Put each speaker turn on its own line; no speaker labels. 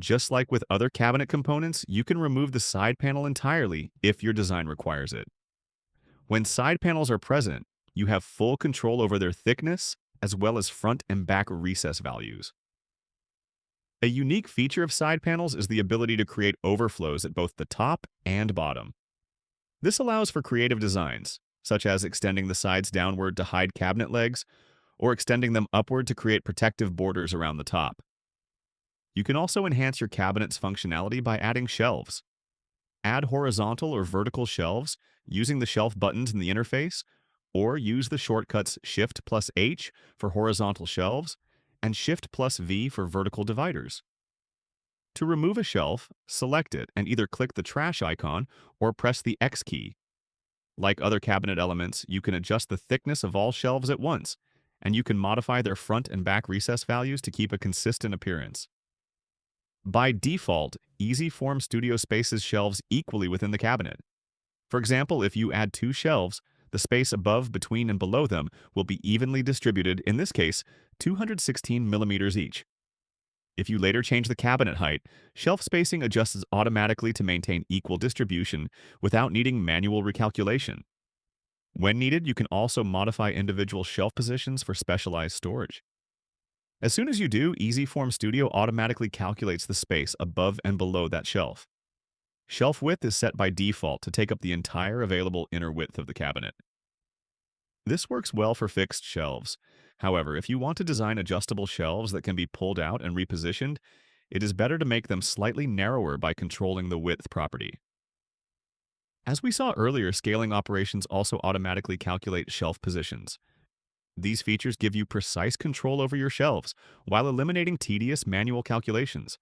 Just like with other cabinet components, you can remove the side panel entirely if your design requires it. When side panels are present, you have full control over their thickness as well as front and back recess values. A unique feature of side panels is the ability to create overflows at both the top and bottom. This allows for creative designs, such as extending the sides downward to hide cabinet legs or extending them upward to create protective borders around the top. You can also enhance your cabinet's functionality by adding shelves. Add horizontal or vertical shelves using the shelf buttons in the interface, or use the shortcuts Shift+H for horizontal shelves and Shift+V for vertical dividers. To remove a shelf, select it and either click the trash icon or press the X key. Like other cabinet elements, you can adjust the thickness of all shelves at once, and you can modify their front and back recess values to keep a consistent appearance. By default, EasyForm Studio spaces shelves equally within the cabinet. For example, if you add two shelves, the space above, between, and below them will be evenly distributed, in this case, 216 millimeters each. If you later change the cabinet height, shelf spacing adjusts automatically to maintain equal distribution without needing manual recalculation. When needed, you can also modify individual shelf positions for specialized storage. As soon as you do, EasyForm Studio automatically calculates the space above and below that shelf. Shelf width is set by default to take up the entire available inner width of the cabinet. This works well for fixed shelves. However, if you want to design adjustable shelves that can be pulled out and repositioned, it is better to make them slightly narrower by controlling the width property. As we saw earlier, scaling operations also automatically calculate shelf positions. These features give you precise control over your shelves while eliminating tedious manual calculations.